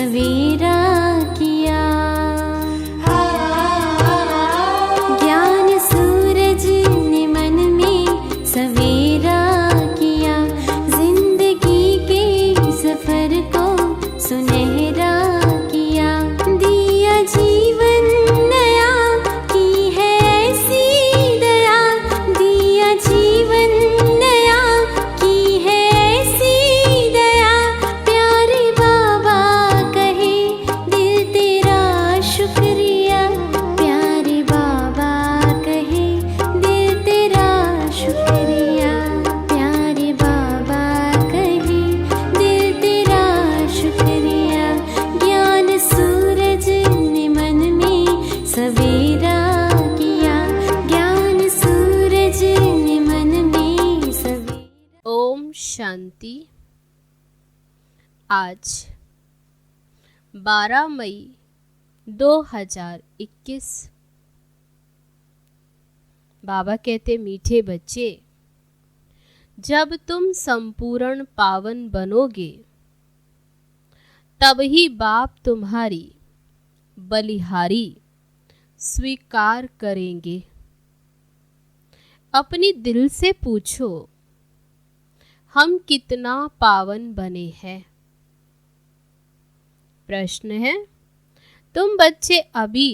सवेरा किया। ज्ञान सूरज ने मन में सवेरा किया, जिंदगी के सफर को सुनहरा किया। दिया जीवन नया, की है ऐसी दया। दिया जीवन नया, की है ऐसी दया। प्यारे बाबा कहे दिल तेरा शुक्रिया। प्यारे बाबा कहे दिल तेरा शुक्रिया। प्यारे बाबा कहे दिल तेरा शुक्रिया। ज्ञान सूरज ने मन में सवेरा किया। ज्ञान सूरज ने मन में सवेरा। ओम शांति। आज 12 मई 2021। बाबा कहते, मीठे बच्चे, जब तुम संपूर्ण पावन बनोगे तब ही बाप तुम्हारी बलिहारी स्वीकार करेंगे। अपनी दिल से पूछो, हम कितना पावन बने हैं। प्रश्न है, तुम बच्चे अभी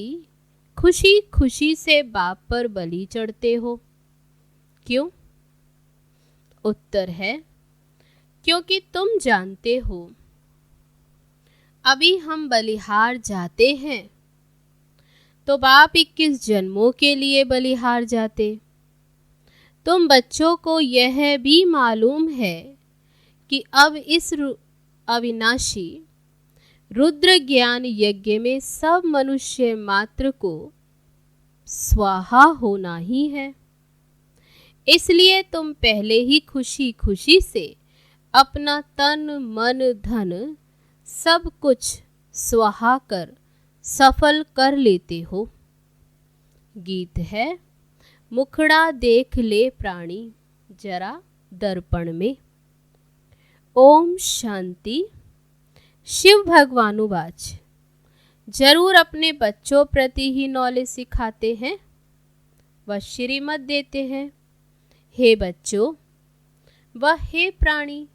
खुशी खुशी से बाप पर बलि चढ़ते हो, क्यों? उत्तर है, क्योंकि तुम जानते हो अभी हम बलिहार जाते हैं तो बाप 21 जन्मों के लिए बलिहार जाते। तुम बच्चों को यह भी मालूम है कि अब इस अविनाशी रुद्र ज्ञान यज्ञ में सब मनुष्य मात्र को स्वाहा होना ही है। इसलिए तुम पहले ही खुशी खुशी से अपना तन मन धन सब कुछ स्वाहा कर सफल कर लेते हो। गीत है, मुखड़ा देख ले प्राणी जरा दर्पण में। ओम शांति। शिव भगवानुवाच, जरूर अपने बच्चों प्रति ही नॉलेज सिखाते हैं व श्रीमत देते हैं। हे बच्चों व हे प्राणी,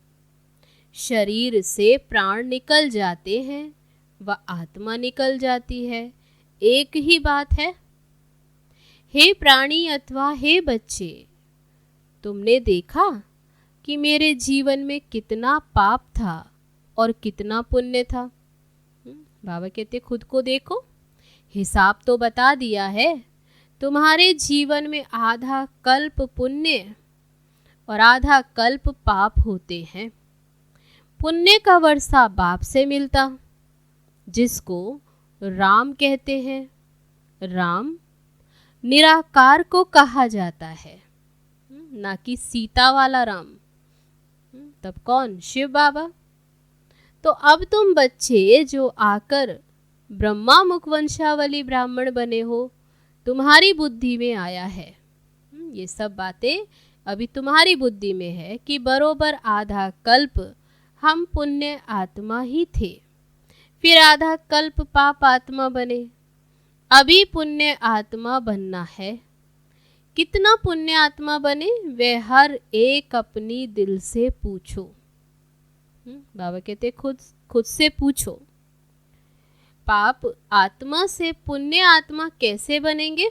शरीर से प्राण निकल जाते हैं व आत्मा निकल जाती है, एक ही बात है। हे प्राणी अथवा हे बच्चे, तुमने देखा कि मेरे जीवन में कितना पाप था और कितना पुण्य था। बाबा कहते, खुद को देखो, हिसाब तो बता दिया है। तुम्हारे जीवन में आधा कल्प पुण्य और आधा कल्प पाप होते हैं। पुण्य का वर्षा बाप से मिलता, जिसको राम कहते हैं। राम निराकार को कहा जाता है, ना कि सीता वाला राम। तब कौन? शिव बाबा। तो अब तुम बच्चे जो आकर ब्रह्मा मुखवंशावली ब्राह्मण बने हो, तुम्हारी बुद्धि में आया है। ये सब बातें अभी तुम्हारी बुद्धि में है कि बरोबर आधा कल्प हम पुण्य आत्मा ही थे, फिर आधा कल्प पाप आत्मा बने। अभी पुण्य आत्मा बनना है। कितना पुण्य आत्मा बने, वे हर एक अपनी दिल से पूछो। बाबा कहते, खुद से पूछो, पाप आत्मा से पुण्य आत्मा कैसे बनेंगे?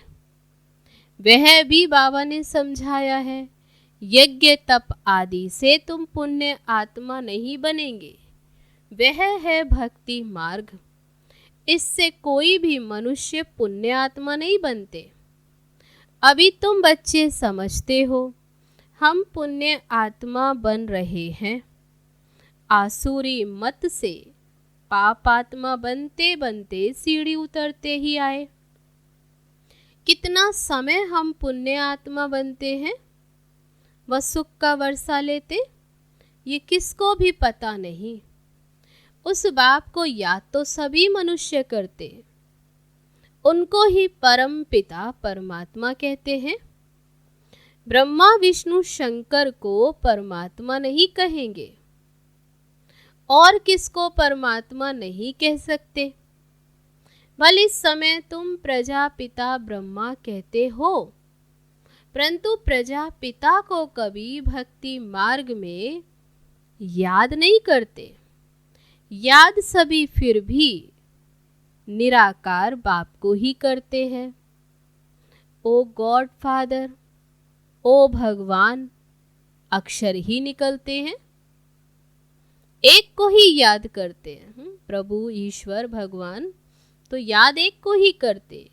वह भी बाबा ने समझाया है। यज्ञ तप आदि से तुम पुण्य आत्मा नहीं बनेंगे, वह है भक्ति मार्ग। इससे कोई भी मनुष्य पुण्य आत्मा नहीं बनते। अभी तुम बच्चे समझते हो हम पुण्य आत्मा बन रहे हैं। आसुरी मत से पाप आत्मा बनते बनते सीढ़ी उतरते ही आए। कितना समय हम पुण्य आत्मा बनते हैं व सुख का वर्षा लेते, ये किसको भी पता नहीं। उस बाप को याद तो सभी मनुष्य करते, उनको ही परम पिता परमात्मा कहते हैं। ब्रह्मा विष्णु शंकर को परमात्मा नहीं कहेंगे। और किसको परमात्मा नहीं कह सकते। भले इस समय तुम प्रजापिता ब्रह्मा कहते हो, परंतु प्रजापिता को कभी भक्ति मार्ग में याद नहीं करते। याद सभी फिर भी निराकार बाप को ही करते हैं। ओ गॉड फादर, ओ भगवान, अक्षर ही निकलते हैं, एक को ही याद करते हैं। प्रभु ईश्वर भगवान तो याद एक को ही करते।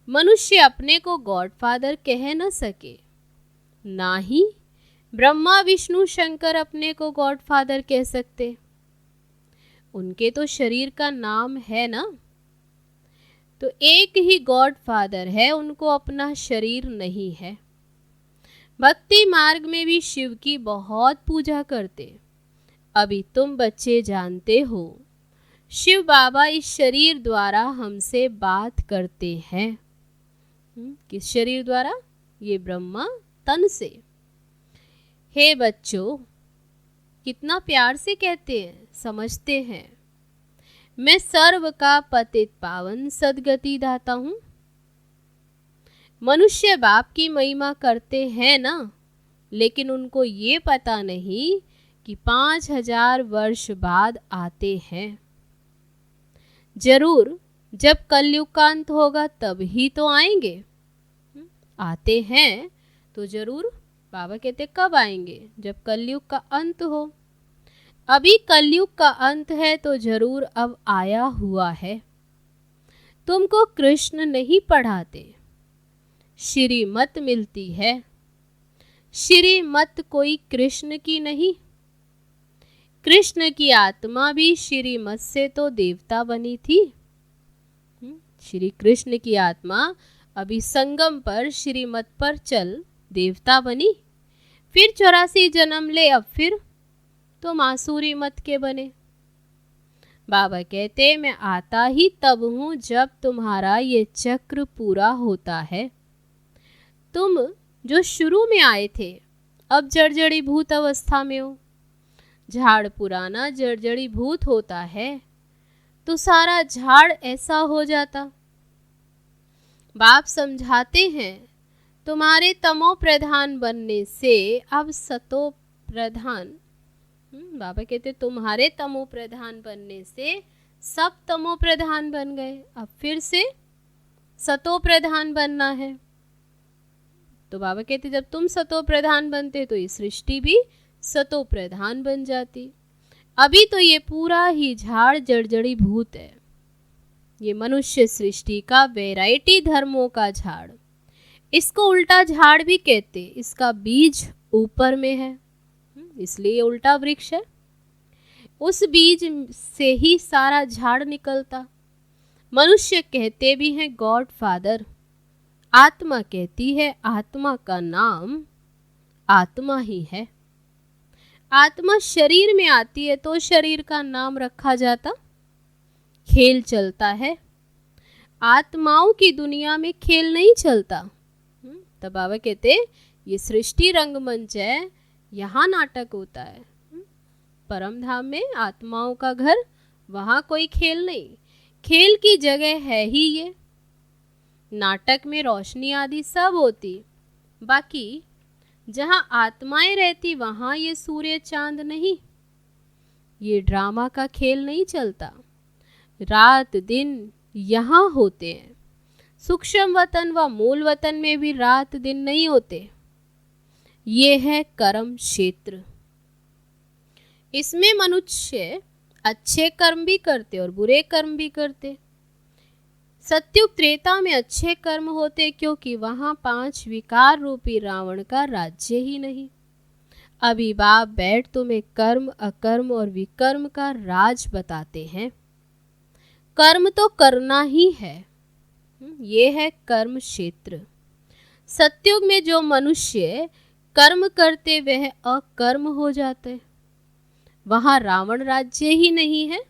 मनुष्य अपने को गॉड फादर कह न सके, ना ही ब्रह्मा विष्णु शंकर अपने को गॉड फादर कह सकते। उनके तो शरीर का नाम है ना, तो एक ही गॉड फादर है, उनको अपना शरीर नहीं है। भक्ति मार्ग में भी शिव की बहुत पूजा करते। अभी तुम बच्चे जानते हो, शिव बाबा इस शरीर द्वारा हमसे बात करते हैं। किस शरीर द्वारा? ये ब्रह्मा तन से। हे बच्चों, कितना प्यार से कहते हैं, समझते हैं। मैं सर्व का पतित पावन सदगति दाता हूं। मनुष्य बाप की महिमा करते हैं ना, लेकिन उनको ये पता नहीं कि 5000 वर्ष बाद आते हैं। जरूर जब कलयुग का अंत होगा तब ही तो आएंगे। आते हैं तो जरूर। बाबा कहते कब आएंगे? जब कलयुग का अंत हो। अभी कलयुग का अंत है तो जरूर अब आया हुआ है। तुमको कृष्ण नहीं पढ़ाते, श्रीमत मिलती है। श्रीमत कोई कृष्ण की नहीं। कृष्ण की आत्मा भी श्रीमत से तो देवता बनी थी। श्री कृष्ण की आत्मा अभी संगम पर श्रीमत पर चल देवता बनी, फिर 84 जन्म ले, अब फिर तो मासूरी मत के बने। बाबा कहते मैं आता ही तब हूं जब तुम्हारा ये चक्र पूरा होता है। तुम जो शुरू में आए थे अब जड़जड़ी भूत अवस्था में हो। झाड़ पुराना जड़जड़ी भूत होता है तो सारा झाड़ ऐसा हो जाता। बाप समझाते हैं तुम्हारे तमो प्रधान बनने से अब सतो प्रधान। बाबा कहते तुम्हारे तमो प्रधान बनने से सब तमो प्रधान बन गए, अब फिर से सतो प्रधान बनना है। तो बाबा कहते जब तुम सतो प्रधान बनते तो ये सृष्टि भी सतो प्रधान बन जाती। अभी तो ये पूरा ही झाड़ जड़जड़ी भूत है। ये मनुष्य सृष्टि का वैरायटी धर्मों का झाड़। इसको उल्टा झाड़ भी कहते, इसका बीज ऊपर में है इसलिए उल्टा वृक्ष है। उस बीज से ही सारा झाड़ निकलता। मनुष्य कहते भी हैं गॉड फादर, आत्मा कहती है आत्मा का नाम आत्मा ही है। आत्मा शरीर में आती है तो शरीर का नाम रखा जाता। खेल चलता है, आत्माओं की दुनिया में खेल नहीं चलता। तब बाबा कहते ये सृष्टि रंगमंच है, यहाँ नाटक होता है। परम धाम में आत्माओं का घर, वहाँ कोई खेल नहीं। खेल की जगह है ही ये। नाटक में रोशनी आदि सब होती, बाकी जहाँ आत्माएं रहती वहाँ ये सूर्य चांद नहीं। ये ड्रामा का खेल नहीं चलता। रात दिन यहाँ होते हैं। सूक्ष्म वतन व मूल वतन में भी रात दिन नहीं होते। ये है कर्म क्षेत्र। इसमें मनुष्य अच्छे कर्म भी करते और बुरे कर्म भी करते। सत्युग त्रेता में अच्छे कर्म होते क्योंकि वहां 5 विकार रूपी रावण का राज्य ही नहीं। अभी बाप बैठ तुम्हें कर्म अकर्म और विकर्म का राज बताते हैं। कर्म तो करना ही है, ये है कर्म क्षेत्र। सत्युग में जो मनुष्य कर्म करते वह अकर्म हो जाते। वहां रावण राज्य ही नहीं है,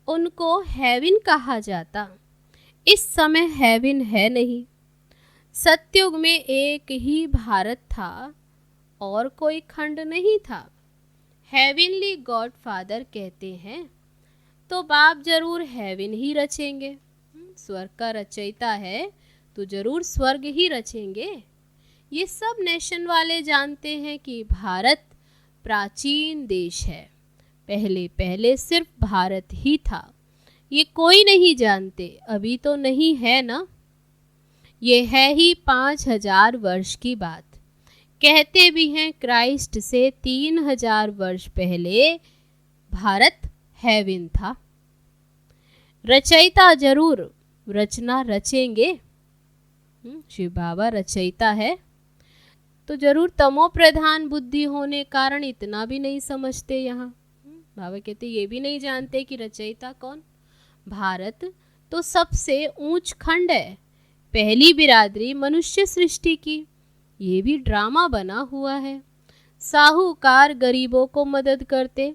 उनको हेवन कहा जाता। इस समय हेवन है नहीं। सत्युग में एक ही भारत था और कोई खंड नहीं था। हेवनली गॉडफादर कहते हैं तो बाप जरूर हेवन ही रचेंगे। स्वर्ग का रचयिता है तो जरूर स्वर्ग ही रचेंगे। ये सब नेशन वाले जानते हैं कि भारत प्राचीन देश है। पहले पहले सिर्फ भारत ही था। ये कोई नहीं जानते, अभी तो नहीं है ना। ये है ही 5000 वर्ष की बात। कहते भी हैं क्राइस्ट से 3000 वर्ष पहले भारत हेवन था। रचयिता जरूर रचना रचेंगे। शिव बाबा रचयिता है तो जरूर तमो प्रधान बुद्धि होने कारण इतना भी नहीं समझते। यहाँ बाबा कहते ये भी नहीं जानते कि रचयिता कौन। भारत तो सबसे ऊंच खंड है, पहली बिरादरी मनुष्य सृष्टि की। ये भी ड्रामा बना हुआ है। साहूकार गरीबों को मदद करते,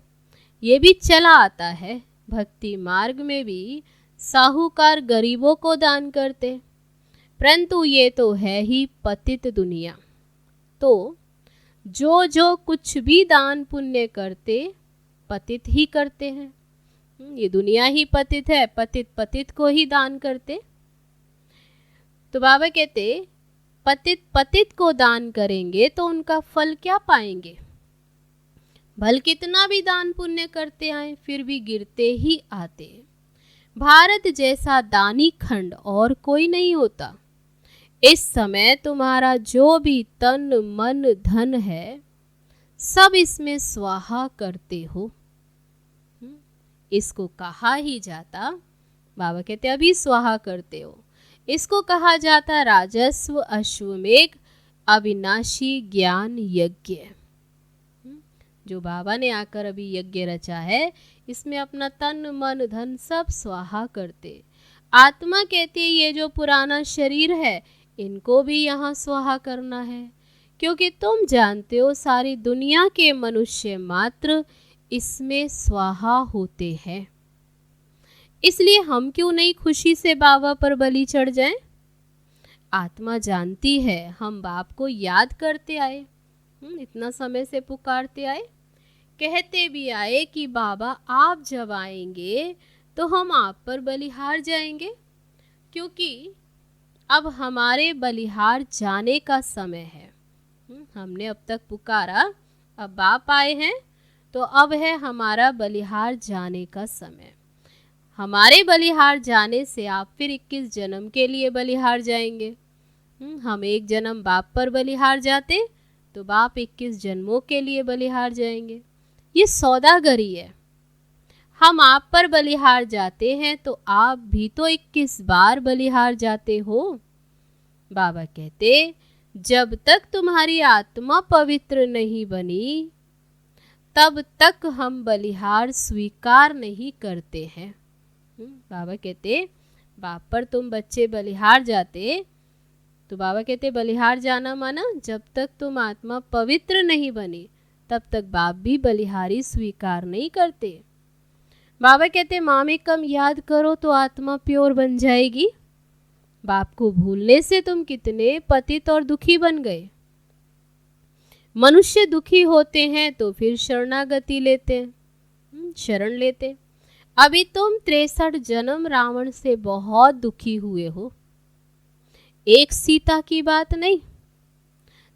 ये भी चला आता है। भक्ति मार्ग में भी साहूकार गरीबों को दान करते, परंतु ये तो है ही पतित दुनिया। तो जो कुछ भी दान पुण्य करते पतित ही करते हैं। ये दुनिया ही पतित है, पतित पतित को ही दान करते। तो बाबा कहते पतित पतित को दान करेंगे तो उनका फल क्या पाएंगे। भल कितना भी दान पुण्य करते आए फिर भी गिरते ही आते। भारत जैसा दानी खंड और कोई नहीं होता। इस समय तुम्हारा जो भी तन मन धन है सब इसमें स्वाहा करते हो। इसको कहा ही जाता, बाबा कहते अभी स्वाहा करते हो। इसको कहा जाता राजस्व अश्वमेघ अविनाशी ज्ञान यज्ञ। जो बाबा ने आकर अभी यज्ञ रचा है इसमें अपना तन मन धन सब स्वाहा करते। आत्मा कहती है ये जो पुराना शरीर है इनको भी यहाँ स्वाहा करना है, क्योंकि तुम जानते हो सारी दुनिया के मनुष्य मात्र इसमें स्वाहा होते हैं। इसलिए हम क्यों नहीं खुशी से बाबा पर बलि चढ़ जाएं? आत्मा जानती है हम बाप को याद करते आए, इतना समय से पुकारते आए, कहते भी आए कि बाबा आप जब आएंगे तो हम आप पर बलिहार जाएंगे, क्योंकि अब हमारे बलिहार जाने का समय है। हमने अब तक पुकारा, अब बाप आए हैं तो अब है हमारा बलिहार जाने का समय। हमारे बलिहार जाने से आप फिर 21 जन्म के लिए बलिहार जाएंगे। हम एक जन्म बाप पर बलिहार जाते तो बाप 21 जन्मों के लिए बलिहार जाएंगे। ये सौदागरी है। हम आप पर बलिहार जाते हैं तो आप भी तो 21 बार बलिहार जाते हो। बाबा कहते जब तक तुम्हारी आत्मा पवित्र नहीं बनी तब तक हम बलिहार स्वीकार नहीं करते हैं। बाबा कहते बाप पर तुम बच्चे बलिहार जाते तो बाबा कहते बलिहार जाना माना जब तक तुम आत्मा पवित्र नहीं बनी तब तक बाप भी बलिहारी स्वीकार नहीं करते। बाबा कहते मामे कम याद करो तो आत्मा प्योर बन जाएगी। बाप को भूलने से तुम कितने पतित और दुखी बन गए। मनुष्य दुखी होते हैं तो फिर शरणागति लेते हैं, शरण लेते। अभी तुम 63 जन्म रावण से बहुत दुखी हुए हो। एक सीता की बात नहीं,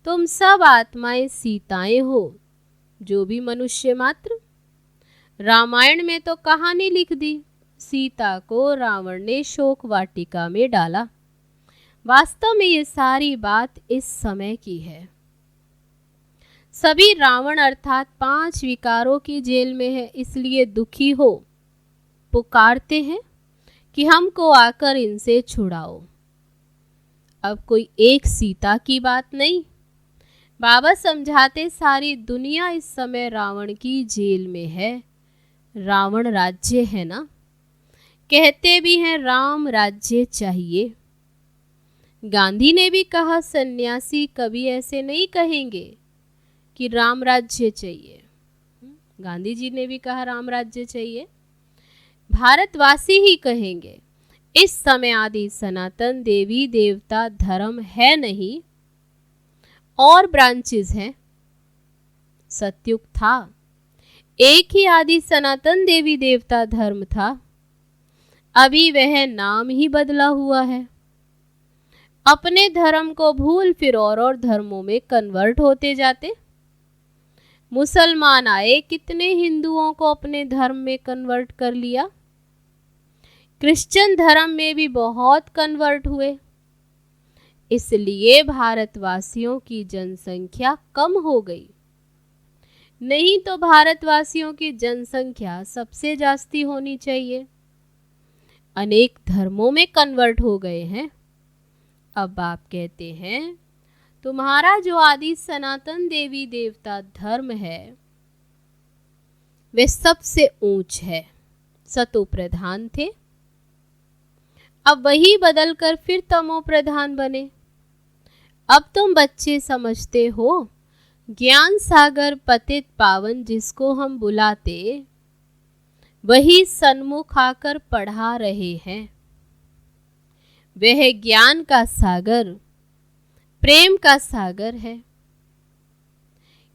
तुम सब आत्माएं सीताएं हो, जो भी मनुष्य मात्र। रामायण में तो कहानी लिख दी, सीता को रावण ने शोक वाटिका में डाला। वास्तव में ये सारी बात इस समय की है। सभी रावण अर्थात 5 विकारों की जेल में है, इसलिए दुखी हो, पुकारते हैं कि हमको आकर इनसे छुड़ाओ। अब कोई एक सीता की बात नहीं। बाबा समझाते सारी दुनिया इस समय रावण की जेल में है। रावण राज्य है ना, कहते भी हैं राम राज्य चाहिए। गांधी ने भी कहा सन्यासी कभी ऐसे नहीं कहेंगे कि राम राज्य चाहिए। गांधी जी ने भी कहा राम राज्य चाहिए। भारतवासी ही कहेंगे इस समय आदि सनातन देवी देवता धर्म है नहीं, और ब्रांचेस हैं। सतयुग था, एक ही आदि सनातन देवी देवता धर्म था, अभी वह नाम ही बदला हुआ है। अपने धर्म को भूल फिर और धर्मों में कन्वर्ट होते जाते। मुसलमान आए, कितने हिंदुओं को अपने धर्म में कन्वर्ट कर लिया। क्रिश्चियन धर्म में भी बहुत कन्वर्ट हुए। इसलिए भारतवासियों की जनसंख्या कम हो गई। नहीं तो भारतवासियों की जनसंख्या सबसे जास्ती होनी चाहिए। अनेक धर्मों में कन्वर्ट हो गए हैं। अब आप कहते हैं तुम्हारा जो आदि सनातन देवी देवता धर्म है वे सबसे ऊंच है, सतो प्रधान थे, अब वही बदलकर फिर तमो प्रधान बने। अब तुम बच्चे समझते हो ज्ञान सागर पतित पावन जिसको हम बुलाते वही सन्मुख आकर पढ़ा रहे हैं। वह ज्ञान का सागर, प्रेम का सागर है।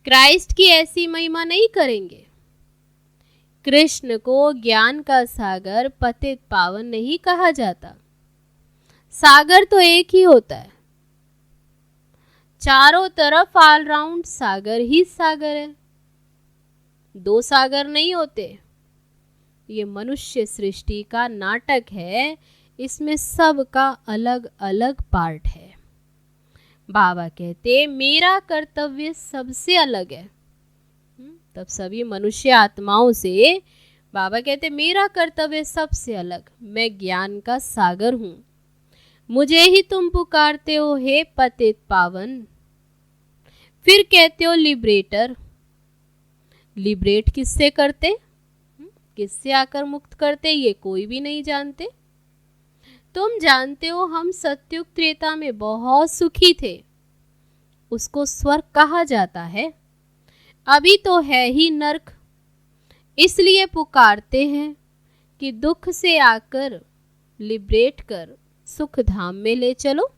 क्राइस्ट की ऐसी महिमा नहीं करेंगे। कृष्ण को ज्ञान का सागर पतित पावन नहीं कहा जाता। सागर तो एक ही होता है, चारों तरफ ऑलराउंड सागर ही सागर है, दो सागर नहीं होते। ये मनुष्य सृष्टि का नाटक है, इसमें सब का अलग अलग पार्ट है। बाबा कहते मेरा कर्तव्य सबसे अलग है। तब सभी मनुष्य आत्माओं से बाबा कहते मेरा कर्तव्य सबसे अलग, मैं ज्ञान का सागर हूं, मुझे ही तुम पुकारते हो हे पतित पावन। फिर कहते हो लिबरेटर। लिबरेट किससे करते, किससे आकर मुक्त करते, ये कोई भी नहीं जानते। तुम जानते हो हम सत्युग त्रेता में बहुत सुखी थे, उसको स्वर्ग कहा जाता है। अभी तो है ही नरक, इसलिए पुकारते हैं कि दुख से आकर लिबरेट कर सुख धाम में ले चलो।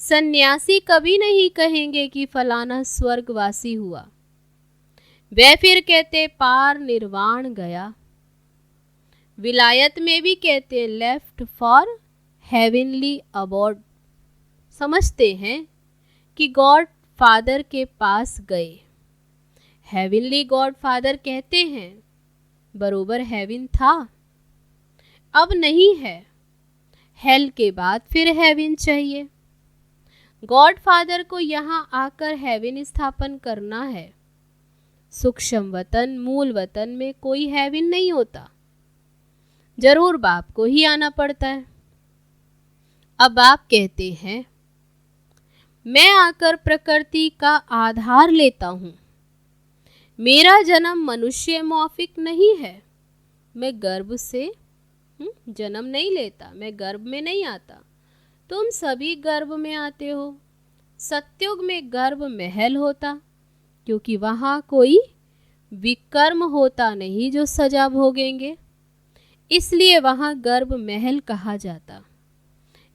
सन्यासी कभी नहीं कहेंगे कि फलाना स्वर्गवासी हुआ, वे फिर कहते पार निर्वाण गया। विलायत में भी कहते लेफ्ट फॉर हेवनली अबॉर्ड। समझते हैं कि गॉड फादर के पास गए। हेवनली गॉड फादर कहते हैं, बरोबर हेवन था, अब नहीं है। हेल के बाद फिर हेवन चाहिए। गॉड फादर को यहाँ आकर हेवन स्थापन करना है। सूक्ष्म वतन, मूल वतन में कोई हेवन नहीं होता, जरूर बाप को ही आना पड़ता है। अब आप कहते हैं मैं आकर प्रकृति का आधार लेता हूं, मेरा जन्म मनुष्य मौफिक नहीं है, मैं गर्भ से जन्म नहीं लेता, मैं गर्भ में नहीं आता। तुम सभी गर्भ में आते हो। सत्युग में गर्भ महल होता, क्योंकि वहां कोई विकर्म होता नहीं जो सजा भोगेंगे, इसलिए वहां गर्भ महल कहा जाता।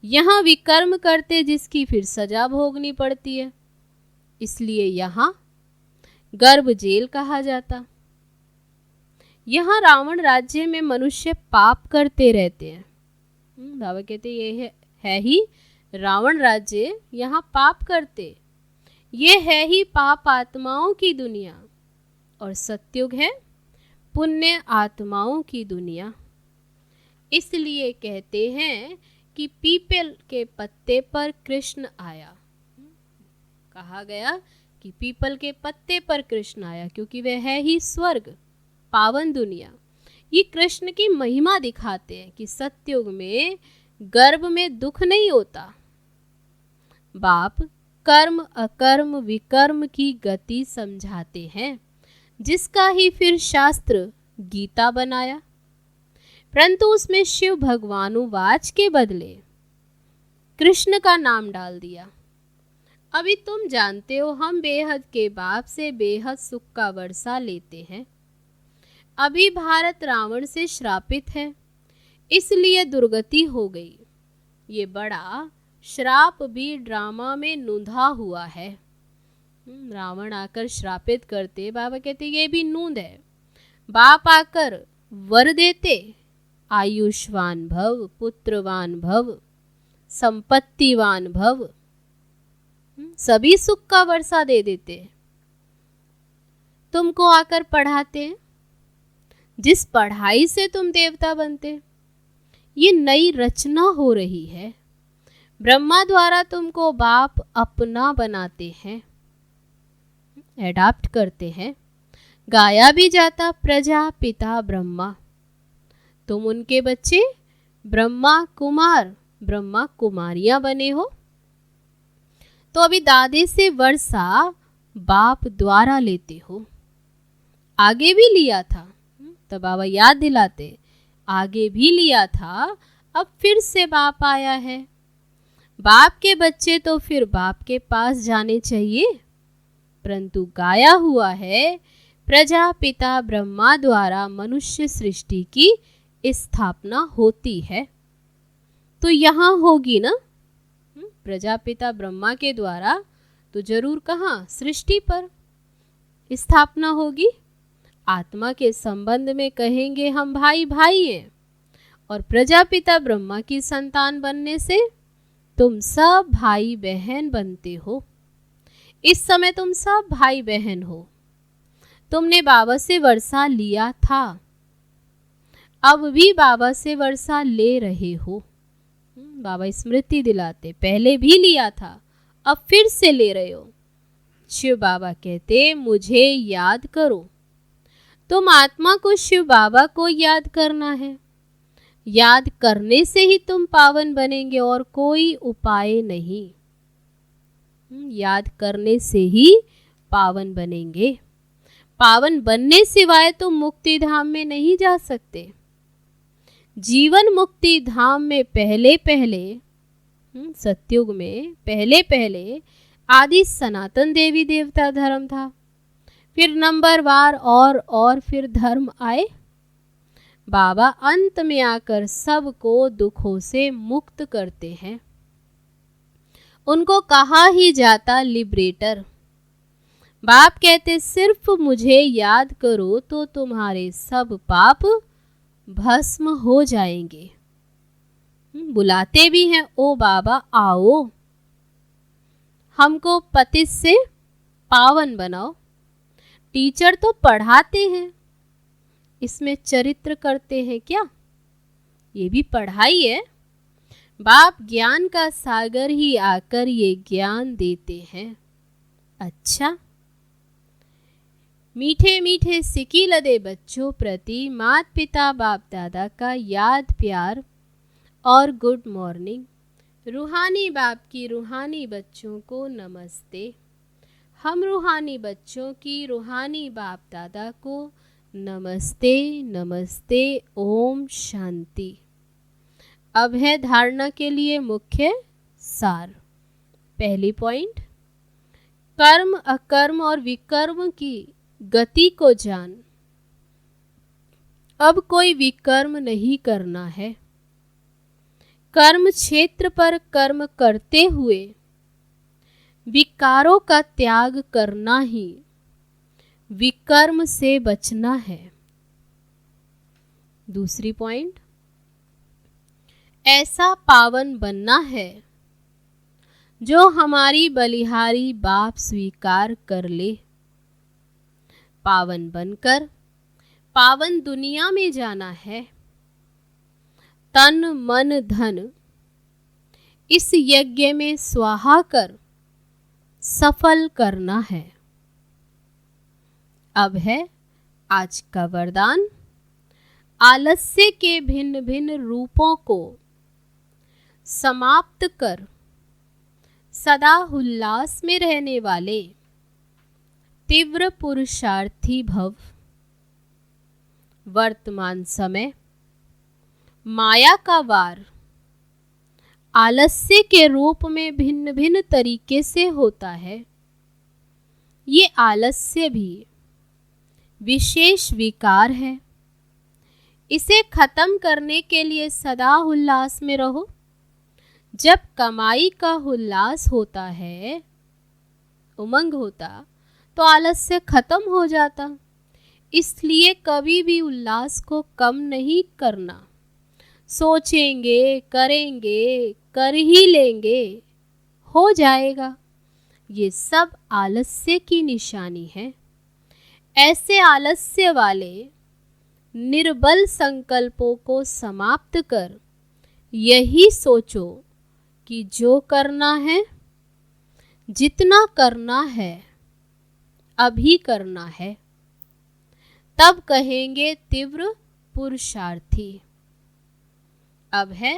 यहाँ विकर्म करते जिसकी फिर सजा भोगनी पड़ती है, इसलिए यहाँ गर्भ जेल कहा जाता। यहाँ रावण राज्य में मनुष्य पाप करते रहते हैं। बाबा कहते ये है ही रावण राज्य, यहाँ पाप करते, ये है ही पाप आत्माओं की दुनिया। और सत्युग है पुण्य आत्माओं की दुनिया। इसलिए कहते हैं कि पीपल के पत्ते पर कृष्ण आया। कहा गया कि पीपल के पत्ते पर कृष्ण आया, क्योंकि वह है ही स्वर्ग, पावन दुनिया। ये कृष्ण की महिमा दिखाते हैं कि सत्युग में गर्भ में दुख नहीं होता। बाप कर्म अकर्म विकर्म की गति समझाते हैं, जिसका ही फिर शास्त्र गीता बनाया, परंतु उसमें शिव भगवानुवाच के बदले कृष्ण का नाम डाल दिया। अभी तुम जानते हो हम बेहद के बाप से बेहद सुख का वर्षा लेते हैं। अभी भारत रावण से श्रापित है, इसलिए दुर्गति हो गई। ये बड़ा श्राप भी ड्रामा में नूंधा हुआ है। रावण आकर श्रापित करते, बाबा कहते ये भी नूंद है, बाप आकर वर देते, आयुष्वान भव, पुत्रवान भव, संपत्तिवान भव, सभी सुख का वर्षा दे देते हैं। तुमको आकर पढ़ाते हैं, जिस पढ़ाई से तुम देवता बनते। ये नई रचना हो रही है। ब्रह्मा द्वारा तुमको बाप अपना बनाते हैं, एडाप्ट करते हैं। गाया भी जाता प्रजा पिता ब्रह्मा, तुम उनके बच्चे ब्रह्मा कुमार, ब्रह्मा कुमारियां बने हो। तो अभी दादे से वर्षा बाप द्वारा लेते हो। आगे भी लिया था, तो बाबा याद दिलाते, आगे भी लिया था, अब फिर से बाप आया है। बाप के बच्चे तो फिर बाप के पास जाने चाहिए, परंतु गाया हुआ है प्रजा पिता ब्रह्मा द्वारा मनुष्य सृष्टि की स्थापना होती है। तो यहाँ होगी ना प्रजापिता ब्रह्मा के द्वारा, तो जरूर कहाँ, सृष्टि पर स्थापना होगी। आत्मा के संबंध में कहेंगे हम भाई भाई हैं, और प्रजापिता ब्रह्मा की संतान बनने से तुम सब भाई बहन बनते हो। इस समय तुम सब भाई बहन हो। तुमने बाबा से वर्षा लिया था, अब भी बाबा से वर्षा ले रहे हो। बाबा स्मृति दिलाते, पहले भी लिया था, अब फिर से ले रहे हो। शिव बाबा कहते, मुझे याद करो। तुम आत्मा को शिव बाबा को याद करना है। याद करने से ही तुम पावन बनेंगे, और कोई उपाय नहीं। याद करने से ही पावन बनेंगे। पावन बनने सिवाय तुम मुक्ति धाम में नहीं जा सकते। जीवन मुक्ति धाम में पहले पहले, सतयुग में पहले पहले आदि सनातन देवी देवता धर्म था। फिर नंबरवार और फिर धर्म आए। बाबा अंत में आकर सबको दुखों से मुक्त करते हैं। उनको कहा ही जाता लिबरेटर। बाप कहते, सिर्फ मुझे याद करो तो तुम्हारे सब पाप भस्म हो जाएंगे। बुलाते भी हैं, ओ बाबा आओ, हमको पतित से पावन बनाओ। टीचर तो पढ़ाते हैं, इसमें चरित्र करते हैं क्या? ये भी पढ़ाई है। बाप ज्ञान का सागर ही आकर ये ज्ञान देते हैं। अच्छा, मीठे मीठे सिकी लदे बच्चों प्रति माता पिता बाप दादा का याद प्यार और गुड मॉर्निंग। रूहानी बाप की रूहानी बच्चों को नमस्ते। हम रूहानी बच्चों की रूहानी बाप दादा को नमस्ते नमस्ते। ओम शांति। अब है धारणा के लिए मुख्य सार। पहली पॉइंट, कर्म अकर्म और विकर्म की गति को जान। अब कोई विकर्म नहीं करना है। कर्म क्षेत्र पर कर्म करते हुए विकारों का त्याग करना ही विकर्म से बचना है। दूसरी पॉइंट, ऐसा पावन बनना है जो हमारी बलिहारी बाप स्वीकार कर ले। पावन बनकर पावन दुनिया में जाना है। तन मन धन इस यज्ञ में स्वाहा कर सफल करना है। अब है आज का वरदान। आलस्य के भिन्न भिन्न रूपों को समाप्त कर सदा उल्लास में रहने वाले तीव्र पुरुषार्थी भव। वर्तमान समय माया का वार आलस्य के रूप में भिन्न भिन्न तरीके से होता है। ये आलस्य भी विशेष विकार है। इसे खत्म करने के लिए सदा उल्लास में रहो। जब कमाई का उल्लास होता है, उमंग होता, तो आलस्य खत्म हो जाता। इसलिए कभी भी उल्लास को कम नहीं करना। सोचेंगे, करेंगे, कर ही लेंगे, हो जाएगा, ये सब आलस्य की निशानी है। ऐसे आलस्य वाले निर्बल संकल्पों को समाप्त कर यही सोचो कि जो करना है, जितना करना है, अभी करना है, तब कहेंगे तीव्र पुरुषार्थी। अब है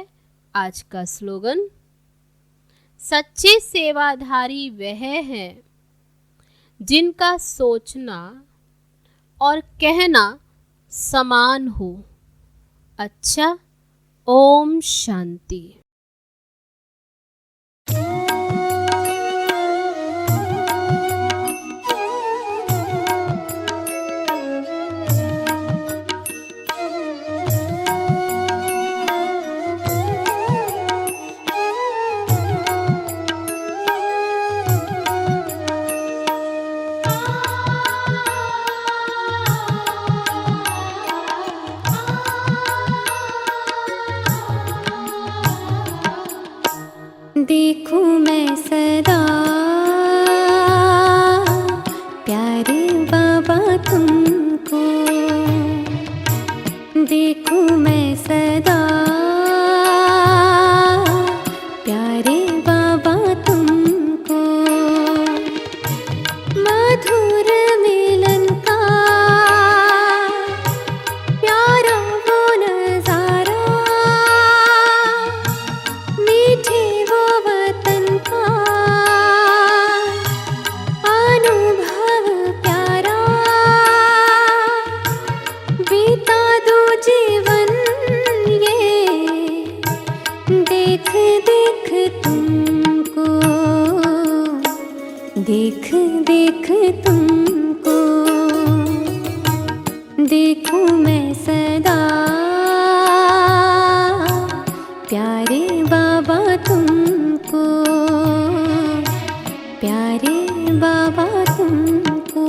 आज का स्लोगन। सच्चे सेवाधारी वह हैं जिनका सोचना और कहना समान हो। अच्छा, ओम शांति। देखूं मैं सदा प्यारे बाबा तुमको, देखूं मैं सदा प्यारे बाबा तुमको, मधुर मिलन का प्यारा वो नजारा, मीठे वो वतन का अनुभव प्यारा, बीता दो जीवन ये देख देख तुमको, देख देख तुमको, देखूं मैं सदा प्यारे बाबा तुमको, प्यारे बाबा तुमको।